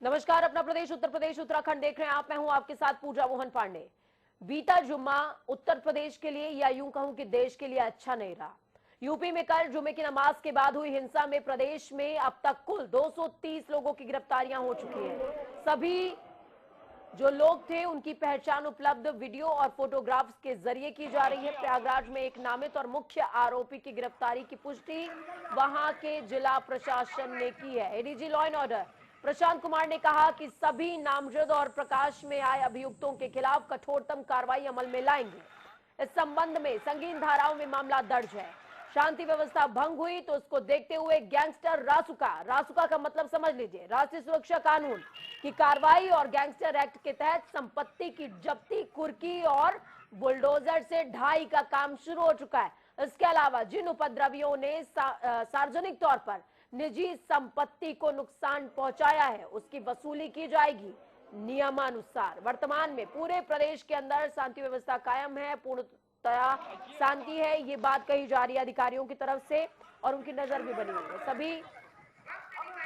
नमस्कार, अपना प्रदेश उत्तर प्रदेश उत्तराखंड देख रहे हैं आप। मैं हूं आपके साथ पूजा मोहन पांडे। बीता जुम्मा उत्तर प्रदेश के लिए या यूं कहूं कि देश के लिए अच्छा नहीं रहा। यूपी में कल जुम्मे की नमाज के बाद हुई हिंसा में प्रदेश में अब तक कुल 230 लोगों की गिरफ्तारियां हो चुकी हैं। सभी जो लोग थे उनकी पहचान उपलब्ध वीडियो और फोटोग्राफ्स के जरिए की जा रही है। प्रयागराज में एक नामित और मुख्य आरोपी की गिरफ्तारी की पुष्टि वहां के जिला प्रशासन ने की है। ADG law and order Prashant Kumar ने कहा कि सभी नामजद और प्रकाश में आए अभियुक्तों के खिलाफ कठोरतम कार्रवाई अमल में लाएंगे। इस संबंध में संगीन धाराओं में मामला दर्ज है। शांति व्यवस्था भंग हुई तो उसको देखते हुए गैंगस्टर रासुका का मतलब समझ लीजिए, राष्ट्रीय सुरक्षा कानून की कार्रवाई और गैंगस्टर एक्ट के तहत संपत्ति की जब्ती, कुर्की और बुलडोजर से ढाई का काम शुरू हो चुका है। इसके अलावा जिन उपद्रवियों ने सार्वजनिक तौर पर निजी संपत्ति को नुकसान पहुंचाया है उसकी वसूली की जाएगी नियमानुसार। वर्तमान में पूरे प्रदेश के अंदर शांति व्यवस्था कायम है, पूर्णतया शांति है, ये बात कही जा रही है अधिकारियों की तरफ से और उनकी नजर भी बनी हुई है। सभी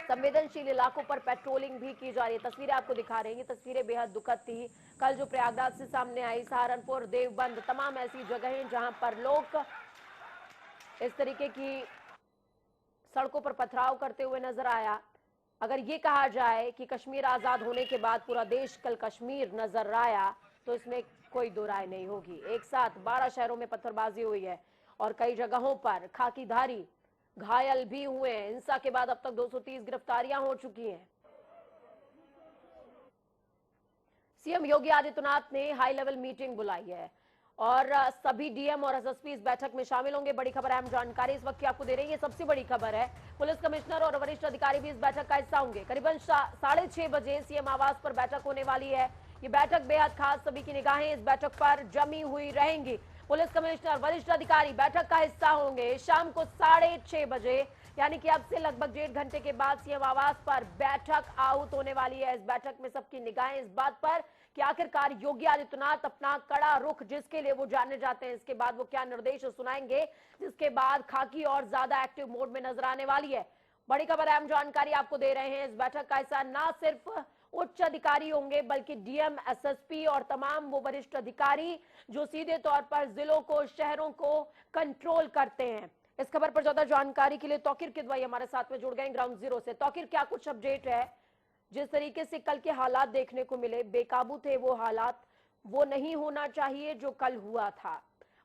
संवेदनशील इलाकों पर पेट्रोलिंग भी की जा रही है। तस्वीरें आपको दिखा रहे हैं, ये तस्वीरें बेहद दुखद थी। कल जो प्रयागराज से सामने आई, सहारनपुर, देवबंद, तमाम ऐसी जगहें जहां पर लोग इस तरीके की सड़कों पर पथराव करते हुए नजर आया। अगर ये कहा जाए कि कश्मीर आजाद होने के बाद पूरा देश कल कश्मीर नजर आया तो इसमें कोई दो राय नहीं होगी। एक साथ 12 शहरों में पत्थरबाजी हुई है और कई जगहों पर खाकीधारी घायल भी हुए हैं। हिंसा के बाद अब तक 230 गिरफ्तारियां हो चुकी हैं। सीएम योगी आदित्यनाथ ने हाई लेवल मीटिंग बुलाई है और सभी डीएम और एसएसपी इस बैठक में शामिल होंगे। बड़ी खबर, अहम जानकारी इस वक्त की आपको दे रही है, सबसे बड़ी खबर है। पुलिस कमिश्नर और वरिष्ठ अधिकारी भी इस बैठक का हिस्सा होंगे। करीबन 6:30 बजे सीएम आवास पर बैठक होने वाली है। ये बैठक बेहद खास, सभी की निगाहें इस बैठक पर जमी हुई रहेंगी। पुलिस कमिश्नर, वरिष्ठ अधिकारी बैठक का हिस्सा होंगे। शाम को 6:30 बजे यानी कि अब से लगभग 1.5 घंटे के बाद सीएम आवास पर बैठक आहूत होने वाली है। इस बैठक में सबकी निगाहें इस बात पर कि आखिरकार योगी आदित्यनाथ अपना कड़ा रुख जिसके लिए वो जाने जाते हैं, इसके बाद वो क्या निर्देश सुनाएंगे, जिसके बाद खाकी और ज्यादा एक्टिव मोड में नजर आने वाली है। बड़ी खबर, अहम जानकारी आपको दे रहे हैं। इस बैठक का हिस्सा ना सिर्फ उच्च अधिकारी होंगे बल्कि डीएम, एसएसपी और तमाम वो वरिष्ठ अधिकारी जो सीधे तौर पर जिलों को, शहरों को कंट्रोल करते हैं। इस खबर पर ज्यादा जानकारी के लिए तौकीर किदवाई हमारे साथ में जुड़ गए ग्राउंड जीरो से। तौकीर, क्या कुछ अपडेट है? जिस तरीके से कल के हालात देखने को मिले, बेकाबू थे वो हालात, वो नहीं होना चाहिए जो कल हुआ था।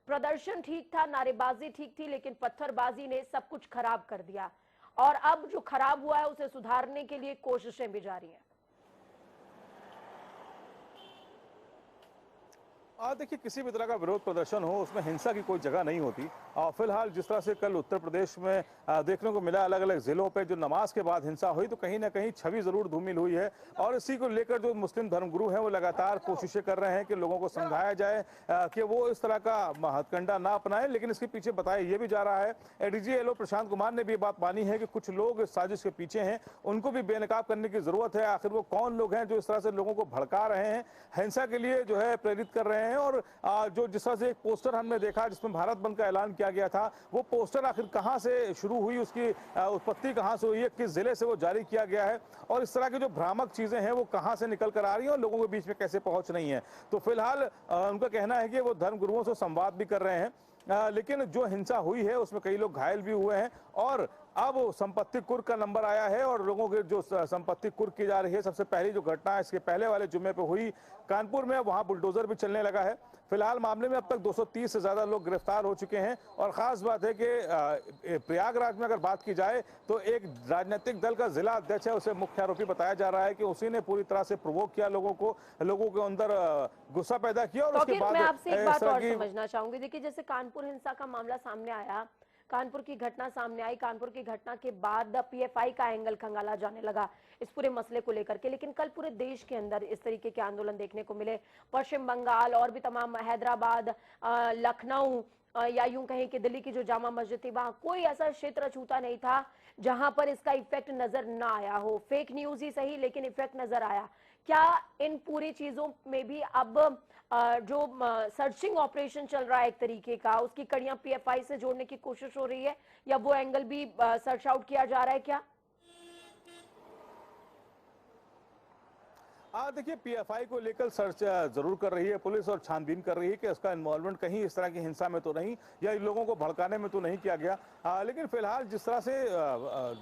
प्रदर्शन ठीक था, नारेबाजी ठीक थी, लेकिन पत्थरबाजी ने सब कुछ खराब कर दिया और अब जो खराब हुआ है उसे सुधारने के लिए कोशिशें भी जारी हैं। देखिए, किसी भी तरह का विरोध प्रदर्शन हो उसमें हिंसा की कोई जगह नहीं होती। फिलहाल जिस तरह से कल उत्तर प्रदेश में देखने को मिला, अलग अलग जिलों पे जो नमाज के बाद हिंसा हुई, तो कहीं ना कहीं छवि जरूर धूमिल हुई है और इसी को लेकर जो मुस्लिम धर्मगुरु हैं वो लगातार कोशिशें कर रहे हैं कि लोगों को समझाया जाए कि वो इस तरह का हथकंडा ना अपनाएं। लेकिन इसके पीछे बताया ये भी जा रहा है, एडीजी एलओ प्रशांत कुमार ने भी बात मानी है कि कुछ लोग इस साजिश के पीछे हैं, उनको भी बेनकाब करने की जरूरत है। आखिर वो कौन लोग हैं जो इस तरह से लोगों को भड़का रहे हैं, हिंसा के लिए जो है प्रेरित कर रहे हैं। और जो जिस तरह से एक पोस्टर हमने देखा जिसमें भारत बंद का ऐलान किया गया था, वो पोस्टर आखिर कहां से शुरू हुई, उसकी उत्पत्ति कहां से हुई है, किस जिले से वो जारी किया गया है और इस तरह की जो भ्रामक चीजें हैं वो कहां से निकल कर आ रही हैं और लोगों के बीच में कैसे पहुंच रही हैं। तो फिलहाल उनका कहना है कि वो धर्म गुरुओं से संवाद भी कर रहे हैं, लेकिन जो हिंसा हुई है उसमें कई लोग घायल भी हुए हैं और अब संपत्ति कुर्क का नंबर आया है और लोगों की जो संपत्ति कुर्क की जा रही है। सबसे पहली जो घटना इसके पहले वाले जुम्मे पे हुई कानपुर में, वहां बुलडोजर भी चलने लगा है। फिलहाल मामले में अब तक 230 से ज्यादा लोग गिरफ्तार हो चुके हैं और खास बात है कि प्रयागराज में अगर बात की जाए तो एक राजनीतिक दल का जिला अध्यक्ष है, उसे मुख्य आरोपी बताया जा रहा है कि उसी ने पूरी तरह से प्रोवोक किया लोगों के अंदर गुस्सा पैदा किया और उसके बाद मैं आपसे एक बात और समझना चाहूंगी। देखिए, जैसे कानपुर हिंसा का मामला सामने आया, कानपुर की घटना सामने आई, कानपुर की घटना के बाद पीएफआई का एंगल खंगाला जाने लगा इस पूरे मसले को लेकर के, लेकिन कल पूरे देश के अंदर इस तरीके के आंदोलन देखने को मिले। पश्चिम बंगाल और भी तमाम, हैदराबाद, लखनऊ या यूं कहें कि दिल्ली की जो जामा मस्जिद थी, वहां कोई ऐसा क्षेत्र छूता नहीं था जहां पर इसका इफेक्ट नजर ना आया हो। फेक न्यूज ही सही लेकिन इफेक्ट नजर आया। क्या इन पूरी चीजों में भी अब जो सर्चिंग ऑपरेशन चल रहा है एक तरीके का, उसकी कड़ियां पीएफआई से जोड़ने की कोशिश हो रही है या वो एंगल भी सर्च आउट किया जा रहा है क्या? देखिए, पीएफआई को लेकर सर्च जरूर कर रही है पुलिस और छानबीन कर रही है कि उसका इन्वॉल्वमेंट कहीं इस तरह की हिंसा में तो नहीं या इन लोगों को भड़काने में तो नहीं किया गया। लेकिन फिलहाल जिस तरह से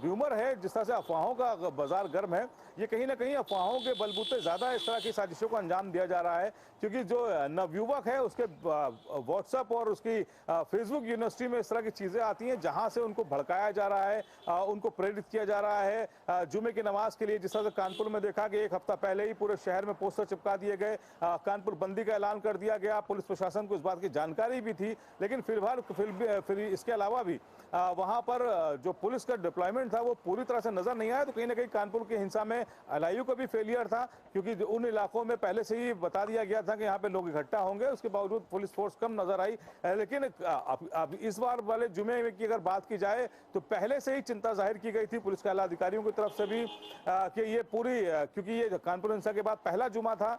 र्यूमर है, जिस तरह से अफवाहों का बाजार गर्म है, ये कहीं ना कहीं अफवाहों के बलबूते ज्यादा इस तरह की साजिशों को अंजाम दिया जा रहा है, क्योंकि जो नवयुवक है उसके व्हाट्सएप और उसकी फेसबुक यूनिवर्सिटी में इस तरह की चीजें आती हैं जहां से उनको भड़काया जा रहा है, उनको प्रेरित किया जा रहा है। जुमे की नमाज के लिए जिस तरह से कानपुर में देखा कि एक हफ्ता पहले ही पूरे शहर में पोस्टर चिपका दिए गए, कानपुर बंदी का ऐलान कर दिया गया, पुलिस प्रशासन को इस बात की जानकारी भी थी, लेकिन फिर इसके अलावा भी वहां पर जो पुलिस का डिप्लॉयमेंट था वो पूरी तरह से नजर नहीं आया। तो कहीं ना कहीं कानपुर की हिंसा में एलआईयू का भी फेलियर था, क्योंकि उन इलाकों में पहले से ही बता दिया गया था कि यहाँ पे लोग इकट्ठा होंगे, उसके बावजूद पुलिस फोर्स कम नजर आई। लेकिन अब इस बार वाले जुमे की अगर बात की जाए तो पहले से ही चिंता जाहिर की गई थी पुलिस के आला अधिकारियों की तरफ से भी कि ये पूरी, क्योंकि ये कानपुर हिंसा के बाद पहला जुमा था,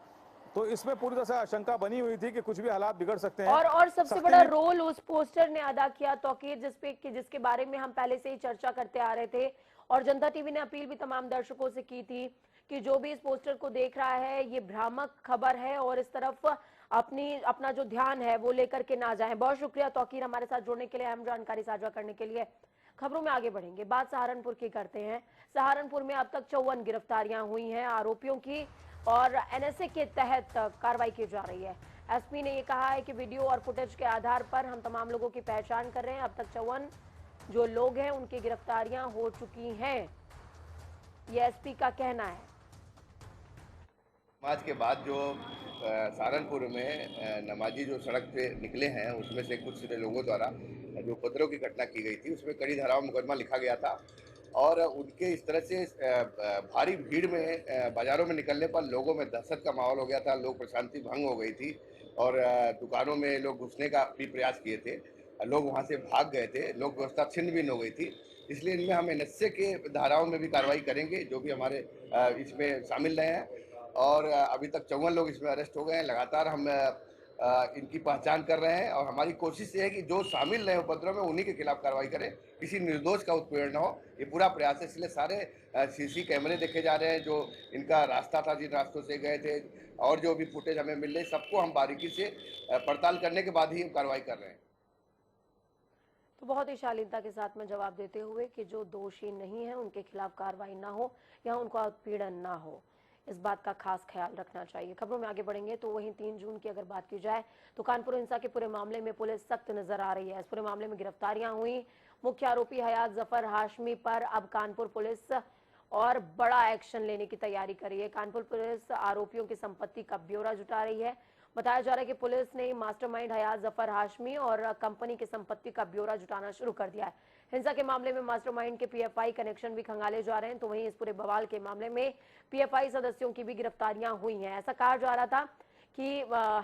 तो इसमें पूरी तरह से आशंका बनी हुई थी कि कुछ भी हालात बिगड़ सकते हैं। और सबसे बड़ा रोल उस पोस्टर ने अदा किया तौकीर, जिसके बारे में हम पहले से ही चर्चा करते आ रहे थे, और जनता टीवी ने अपील भी तमाम दर्शकों से की थी कि जो भी इस पोस्टर को देख रहा है ये भ्रामक खबर है और इस तरफ अपना जो ध्यान है वो लेकर के ना जाए। बहुत शुक्रिया तौकीर, हमारे साथ जुड़ने के लिए, अहम जानकारी साझा करने के लिए। खबरों में आगे बढ़ेंगे, बात सहारनपुर की करते हैं। सहारनपुर में अब तक 54 गिरफ्तारियां हुई हैं आरोपियों की और एनएसए के तहत कार्रवाई की जा रही है। एसपी ने ये कहा है कि वीडियो और फुटेज के आधार पर हम तमाम लोगों की पहचान कर रहे हैं। अब तक 54 जो लोग हैं उनकी गिरफ्तारियां हो चुकी हैं, ये एसपी का कहना है। नमाज के बाद जो सहारनपुर में नमाजी जो सड़क पे निकले हैं उसमें से कुछ लोगों द्वारा जो उपद्रव की घटना की गई थी उसमें कड़ी धाराओं में मुकदमा लिखा गया था और उनके इस तरह से भारी भीड़ में बाजारों में निकलने पर लोगों में दहशत का माहौल हो गया था, लोग प्रशांति भंग हो गई थी और दुकानों में लोग घुसने का भी प्रयास किए थे, लोग वहाँ से भाग गए थे, लोग व्यवस्था छिन्न भिन्न हो गई थी। इसलिए इनमें हम एनएसए के धाराओं में भी कार्रवाई करेंगे जो भी हमारे इसमें शामिल रहे हैं और अभी तक 54 लोग इसमें अरेस्ट हो गए हैं। लगातार हम इनकी पहचान कर रहे हैं और हमारी कोशिश ये है कि जो शामिल रहे उपद्रव में उन्हीं के खिलाफ कार्रवाई करें, किसी निर्दोष का उत्पीड़न न हो, ये पूरा प्रयास है। इसलिए सारे सीसी कैमरे देखे जा रहे हैं, जो इनका रास्ता था जिन रास्तों से गए थे और जो भी फुटेज हमें मिल रही, सबको हम बारीकी से पड़ताल करने के बाद ही हम कार्रवाई कर रहे हैं। तो बहुत ही शालीनता के साथ में जवाब देते हुए कि जो दोषी नहीं है उनके खिलाफ कार्रवाई ना हो या उनका उत्पीड़न ना हो, इस बात का खास ख्याल रखना चाहिए। खबरों में आगे बढ़ेंगे तो वहीं 3 जून की अगर बात की जाए तो कानपुर हिंसा के पूरे मामले में पुलिस सख्त नजर आ रही है। इस पूरे मामले में गिरफ्तारियां हुई। मुख्य आरोपी हयात जफर हाशमी पर अब कानपुर पुलिस और बड़ा एक्शन लेने की तैयारी कर रही है। कानपुर पुलिस आरोपियों की संपत्ति का ब्यौरा जुटा रही है। बताया जा रहा है कि पुलिस ने मास्टरमाइंड हयात जफर हाशमी और कंपनी की संपत्ति का ब्यौरा जुटाना शुरू कर दिया है। हिंसा के मामले में मास्टरमाइंड के पीएफआई कनेक्शन भी खंगाले जा रहे हैं। तो वहीं इस पूरे बवाल के मामले में पीएफआई सदस्यों की भी गिरफ्तारियां हुई हैं। ऐसा कहा जा रहा था कि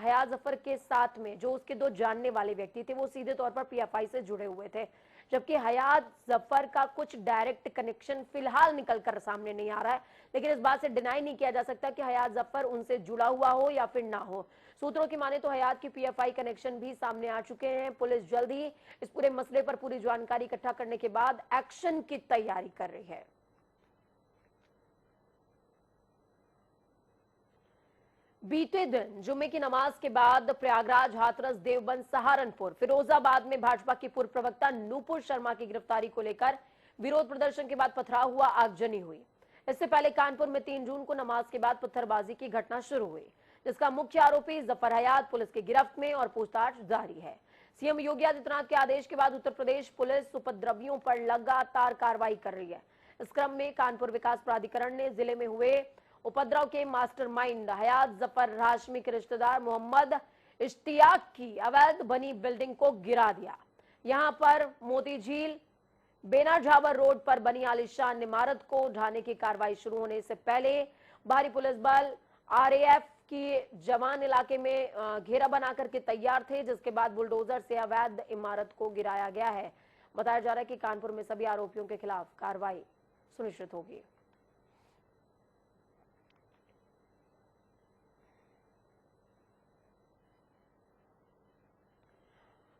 हयात जफर के साथ में जो उसके 2 जानने वाले व्यक्ति थे वो सीधे तौर पर पीएफआई से जुड़े हुए थे, जबकि हयात जफर का कुछ डायरेक्ट कनेक्शन फिलहाल निकलकर सामने नहीं आ रहा है। लेकिन इस बात से डिनाई नहीं किया जा सकता कि हयात जफर उनसे जुड़ा हुआ हो या फिर ना हो। सूत्रों की माने तो हयात की पीएफआई कनेक्शन भी सामने आ चुके हैं। पुलिस जल्द ही इस पूरे मसले पर पूरी जानकारी इकट्ठा करने के बाद एक्शन की तैयारी कर रही है। बीते दिन जुमे की नमाज के बाद प्रयागराज, हाथरस, देवबंद, सहारनपुर, फिरोजाबाद में भाजपा की पूर्व प्रवक्ता नूपुर शर्मा की गिरफ्तारी को लेकर विरोध प्रदर्शन के बाद पथराव हुआ, आगजनी हुई। इससे पहले कानपुर में 3 जून को नमाज के बाद पत्थरबाजी की घटना शुरू हुई, जिसका मुख्य आरोपी जफर हयात पुलिस की गिरफ्त में और पूछताछ जारी है। सीएम योगी आदित्यनाथ के आदेश के बाद उत्तर प्रदेश पुलिस उपद्रवियों पर लगातार कार्रवाई कर रही है। इस क्रम में कानपुर विकास प्राधिकरण ने जिले में हुए उपद्रव के मास्टरमाइंड हयात जफर हाशमी के रिश्तेदार मोहम्मद इश्तियाक की अवैध बनी बिल्डिंग को गिरा दिया। यहां पर मोती झील बेना झावर रोड पर बनी आलीशान इमारत को ढाने की कार्रवाई शुरू होने से पहले भारी पुलिस बल आरएएफ की जवान इलाके में घेरा बनाकर के तैयार थे, जिसके बाद बुलडोजर से अवैध इमारत को गिराया गया है। बताया जा रहा है कि कानपुर में सभी आरोपियों के खिलाफ कार्रवाई सुनिश्चित होगी।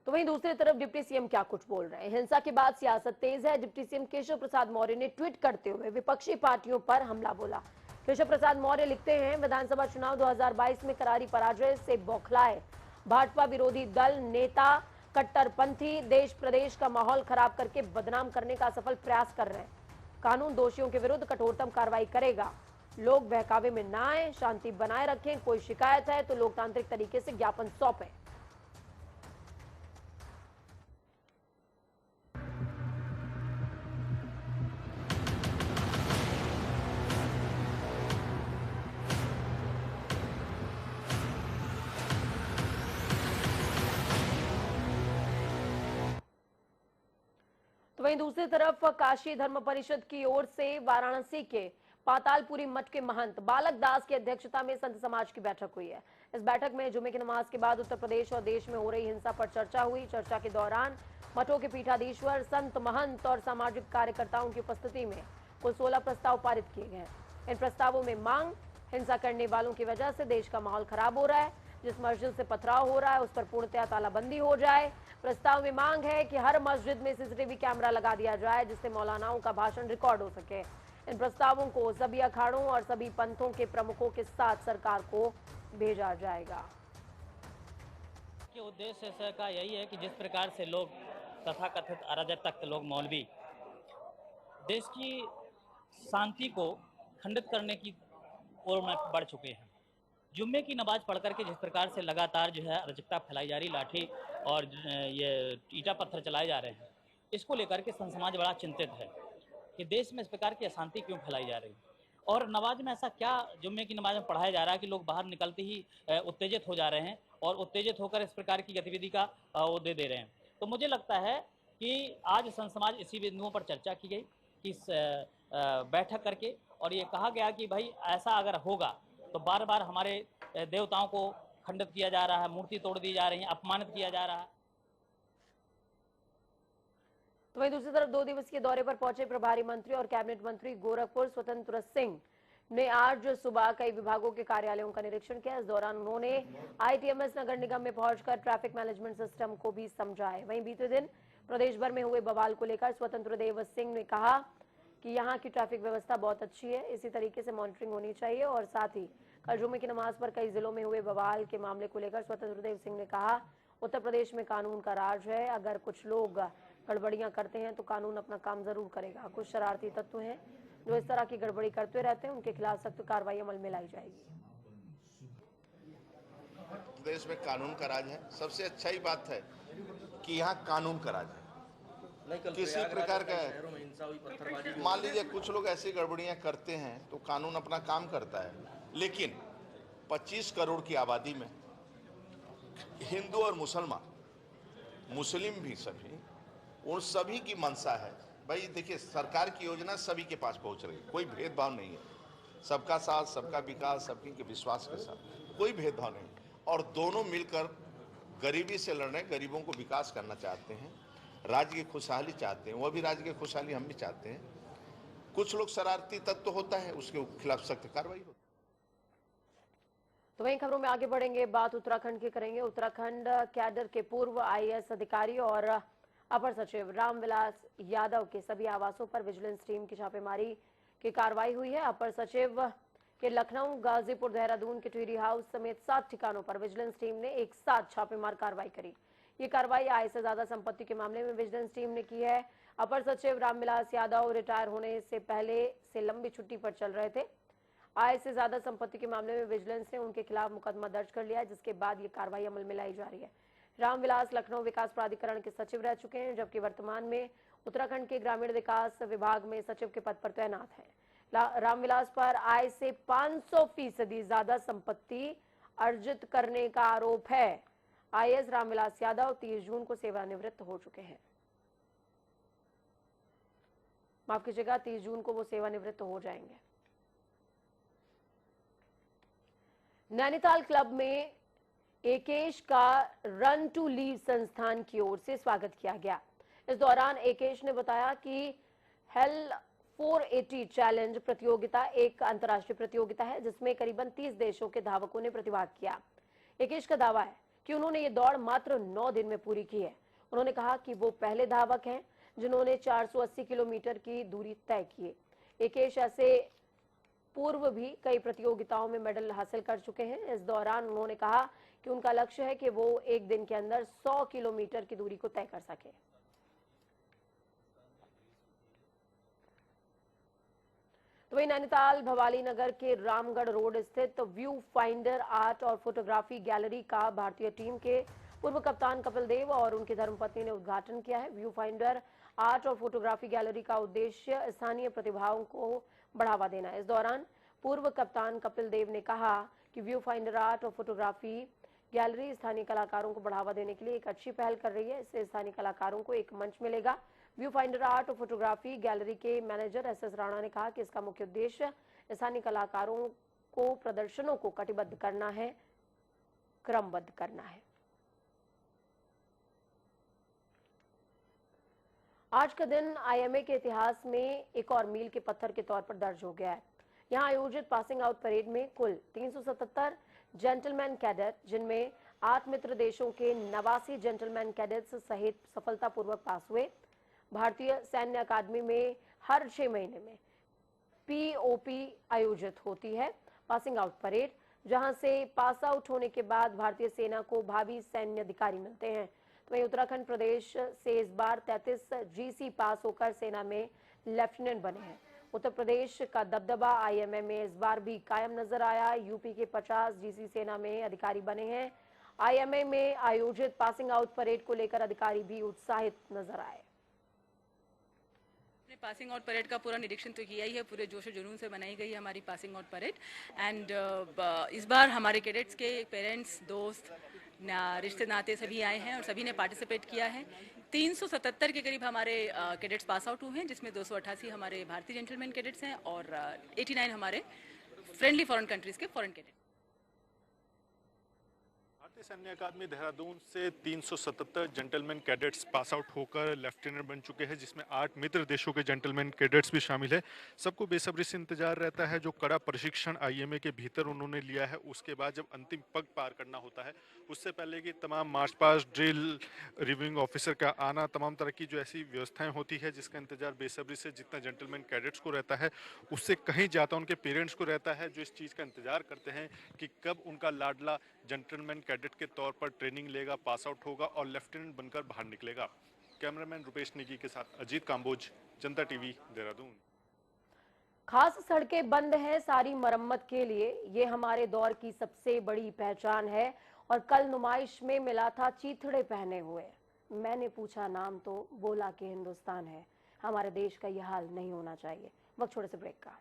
तो वहीं दूसरी तरफ डिप्टी सीएम क्या कुछ बोल रहे हैं। हिंसा के बाद सियासत तेज है। डिप्टी सीएम केशव प्रसाद मौर्य ने ट्वीट करते हुए विपक्षी पार्टियों पर हमला बोला। केशव प्रसाद मौर्य लिखते हैं, विधानसभा चुनाव 2022 में करारी पराजय से बौखलाए भाजपा विरोधी दल नेता कट्टरपंथी देश प्रदेश का माहौल खराब करके बदनाम करने का सफल प्रयास कर रहे हैं। कानून दोषियों के विरुद्ध कठोरतम कार्रवाई करेगा। लोग बहकावे में ना आए, शांति बनाए रखें। कोई शिकायत है तो लोकतांत्रिक तरीके से ज्ञापन सौंपें। तो वहीं दूसरी तरफ काशी धर्म परिषद की ओर से वाराणसी के पातालपुरी मठ के महंत बालक दास की अध्यक्षता में संत समाज की बैठक हुई है। इस बैठक में जुमे की नमाज के बाद उत्तर प्रदेश और देश में हो रही हिंसा पर चर्चा हुई। चर्चा के दौरान मठों के पीठाधीश्वर, संत महंत और सामाजिक कार्यकर्ताओं की उपस्थिति में कुल 16 प्रस्ताव पारित किए गए। इन प्रस्तावों में मांग, हिंसा करने वालों की वजह से देश का माहौल खराब हो रहा है। जिस मस्जिद से पथराव हो रहा है उस पर पूर्णतया तालाबंदी हो जाए। प्रस्ताव में मांग है कि हर मस्जिद में सीसीटीवी कैमरा लगा दिया जाए जिससे मौलानाओं का भाषण रिकॉर्ड हो सके। इन प्रस्तावों को सभी अखाड़ों और सभी पंथों के प्रमुखों के साथ सरकार को भेजा जाएगा। के उद्देश्य का यही है कि जिस प्रकार से लोग तथाकथित अराजक लोग मौलवी देश की शांति को खंडित करने की ओर में बढ़ चुके हैं। जुम्मे की नमाज पढ़ करके जिस प्रकार से लगातार जो है अराजकता फैलाई जा रही, लाठी और ये ईटा पत्थर चलाए जा रहे हैं, इसको लेकर के संत समाज बड़ा चिंतित है कि देश में इस प्रकार की अशांति क्यों फैलाई जा रही है। और नमाज में ऐसा क्या जुम्मे की नमाज में पढ़ाया जा रहा है कि लोग बाहर निकलते ही उत्तेजित हो जा रहे हैं और उत्तेजित होकर इस प्रकार की गतिविधि का वो दे रहे हैं। तो मुझे लगता है कि आज संत समाज इसी बिंदुओं पर चर्चा की गई कि बैठक करके, और ये कहा गया कि भाई ऐसा अगर होगा तो बार बार हमारे देवताओं को खंडित किया जा रहा है, मूर्ति तोड़ दी जा रही है, अपमानित किया जा रहा है। तो वहीं दूसरी तरफ 2 दिवसीय दौरे पर पहुंचे प्रभारी मंत्री और कैबिनेट मंत्री गोरखपुर स्वतंत्र सिंह ने आज सुबह कई विभागों के कार्यालयों का निरीक्षण किया। इस दौरान उन्होंने आईटीएमएस नगर निगम में पहुंचकर ट्रैफिक मैनेजमेंट सिस्टम को भी समझाए। वहीं बीते दिन प्रदेश भर में हुए बवाल को लेकर स्वतंत्र देव सिंह ने कहा कि यहाँ की ट्रैफिक व्यवस्था बहुत अच्छी है, इसी तरीके से मॉनिटरिंग होनी चाहिए। और साथ ही कल जुमे की नमाज पर कई जिलों में हुए बवाल के मामले को लेकर स्वतंत्र देव सिंह ने कहा, उत्तर प्रदेश में कानून का राज है, अगर कुछ लोग गड़बड़ियां करते हैं तो कानून अपना काम जरूर करेगा। कुछ शरारती तत्व हैं जो इस तरह की गड़बड़ी करते रहते हैं, उनके खिलाफ सख्त कार्रवाई अमल में लाई जाएगी। देश में कानून का राज है। सबसे अच्छा ही बात है कि यहाँ कानून का राज है। किसी प्रकार का मान लीजिए कुछ लोग ऐसी गड़बड़ियां करते हैं तो कानून अपना काम करता है, लेकिन 25 करोड़ की आबादी में हिंदू और मुसलमान, मुस्लिम भी सभी, उन सभी की मंशा है भाई देखिए सरकार की योजना सभी के पास पहुंच रही है, कोई भेदभाव नहीं है, सबका साथ, सबका विकास, सबकी के विश्वास के साथ कोई भेदभाव नहीं। और दोनों मिलकर गरीबी से लड़ रहे हैं, गरीबों को विकास करना चाहते हैं, राज्य की खुशहाली चाहते हैं, वह भी राज्य की खुशहाली हम भी चाहते हैं। कुछ लोग शरारती तत्व होता है, उसके खिलाफ सख्त कार्रवाई होती है। तो वहीं खबरों में आगे बढ़ेंगे, बात उत्तराखंड की करेंगे। उत्तराखंड कैडर के पूर्व आईएएस अधिकारी और अपर सचिव रामविलास यादव के सभी आवासों पर विजिलेंस टीम की छापेमारी की कार्रवाई हुई है। अपर सचिव के लखनऊ, गाजीपुर, देहरादून के टिहरी हाउस समेत 7 ठिकानों पर विजिलेंस टीम ने एक साथ छापेमार कार्रवाई करी। ये कार्रवाई आय से ज्यादा संपत्ति के मामले में विजिलेंस टीम ने की है। अपर सचिव रामविलास यादव रिटायर होने से पहले से लंबी छुट्टी पर चल रहे थे। आय से ज्यादा संपत्ति के मामले में विजिलेंस ने उनके खिलाफ मुकदमा दर्ज कर लिया है, जिसके बाद ये कार्रवाई अमल में लाई जा रही है। रामविलास लखनऊ विकास प्राधिकरण के सचिव रह चुके हैं, जबकि वर्तमान में उत्तराखंड के ग्रामीण विकास विभाग में सचिव के पद पर तैनात है। रामविलास पर आय से 500% ज्यादा संपत्ति अर्जित करने का आरोप है। आईएएस रामविलास यादव 30 जून को सेवानिवृत्त हो चुके हैं। माफ कीजिएगा, 30 जून को वो सेवानिवृत्त हो जाएंगे। नैनीताल क्लब में एकेश का रन टू लीव संस्थान की ओर से स्वागत किया गया। इस दौरान एकेश ने बताया कि हेल 480 चैलेंज प्रतियोगिता एक अंतर्राष्ट्रीय प्रतियोगिता है जिसमें करीबन 30 देशों के धावकों ने प्रतिभाग किया। एकेश का दावा है कि उन्होंने ये दौड़ मात्र 9 दिन में पूरी की है। उन्होंने कहा कि वो पहले धावक हैं जिन्होंने 480 किलोमीटर की दूरी तय की। एकेश ऐसे पूर्व भी कई प्रतियोगिताओं में मेडल हासिल कर चुके हैं। इस दौरान उन्होंने कहा कि उनका लक्ष्य है कि वो एक दिन के अंदर 100 किलोमीटर की दूरी को तय कर सके। तो वहीं नैनीताल भवाली नगर के रामगढ़ रोड स्थित व्यू फाइंडर आर्ट और फोटोग्राफी गैलरी का भारतीय टीम के पूर्व कप्तान कपिल देव और उनकी धर्मपत्नी ने उद्घाटन किया है। व्यू फाइंडर आर्ट और फोटोग्राफी गैलरी का उद्देश्य स्थानीय प्रतिभाओं को बढ़ावा देना है। इस दौरान पूर्व कप्तान कपिल देव ने कहा कि व्यू फाइंडर आर्ट और फोटोग्राफी गैलरी स्थानीय कलाकारों को बढ़ावा देने के लिए एक अच्छी पहल कर रही है। इससे स्थानीय कलाकारों को एक मंच मिलेगा। व्यू फाइंडर आर्ट और फोटोग्राफी गैलरी के मैनेजर एस राणा ने कहा कि इसका मुख्य उद्देश्य स्थानीय कलाकारों को प्रदर्शनों को कटिबद्ध करना है, क्रमबद्ध करना है। आज का दिन आईएमए के इतिहास में एक और मील के पत्थर के तौर पर दर्ज हो गया है। यहां आयोजित पासिंग आउट परेड में कुल 377 जेंटलमैन कैडेट, जिनमें 8 मित्र देशों के 89 जेंटलमैन कैडेट्स सहित सफलतापूर्वक पास हुए। भारतीय सैन्य अकादमी में हर 6 महीने में पीओपी आयोजित होती है, पासिंग आउट परेड, जहां से पास आउट होने के बाद भारतीय सेना को भावी सैन्य अधिकारी मिलते हैं। तो वहीं उत्तराखंड प्रदेश से इस बार 33 जीसी पास होकर सेना में लेफ्टिनेंट बने हैं। उत्तर प्रदेश का दबदबा आईएमए में इस बार भी कायम नजर आया। यूपी के 50 जीसी सेना में अधिकारी बने हैं। आईएमए में आयोजित पासिंग आउट परेड को लेकर अधिकारी भी उत्साहित नजर आए। पासिंग आउट परेड का पूरा निरीक्षण तो किया ही है। पूरे जोश और जुनून से बनाई गई है हमारी पासिंग आउट परेड। एंड इस बार हमारे कैडेट्स के पेरेंट्स, दोस्त, रिश्ते नाते सभी आए हैं और सभी ने पार्टिसिपेट किया है। 377 के करीब हमारे कैडेट्स पास आउट हुए हैं, जिसमें 288 हमारे भारतीय जेंटलमैन कैडेट्स हैं और 89 हमारे फ्रेंडली फॉरेन कंट्रीज के फॉरेन कैडेट्स। भारतीय सैन्य अकादमी देहरादून से 377 जेंटलमैन कैडेट्स पास आउट होकर लेफ्टिनेंट बन चुके हैं, जिसमें 8 मित्र देशों के जेंटलमैन कैडेट्स भी शामिल है। सबको बेसब्री से इंतजार रहता है जो कड़ा प्रशिक्षण आईएमए के भीतर उन्होंने लिया है, उसके बाद जब अंतिम पग पार करना होता है, उससे पहले की तमाम march past, drill, reviewing officer का आना, तमाम तरह की जो ऐसी व्यवस्थाएं होती है जिसका इंतजार बेसब्री से जितना जेंटलमैन कैडेट्स को रहता है उससे कहीं ज़्यादा उनके पेरेंट्स को रहता है, जो इस चीज़ का इंतजार करते हैं कि कब उनका लाडला जेंटलमैन कैडेट के तौर पर ट्रेनिंग लेगा, पास आउट होगा और लेफ्टिनेंट बनकर बाहर निकलेगा। कैमरामैन रुपेश नेगी के साथ अजीत काम्बोज, जनता टीवी, देहरादून। खास सड़कें बंद हैं सारी मरम्मत के लिए, ये हमारे दौर की सबसे बड़ी पहचान है। और कल नुमाइश में मिला था चीथड़े पहने हुए। मैंने पूछा नाम तो बोला कि हिंदुस्तान है। हमारे देश का यह हाल नहीं होना चाहिए। वक्त छोटे से ब्रेक का।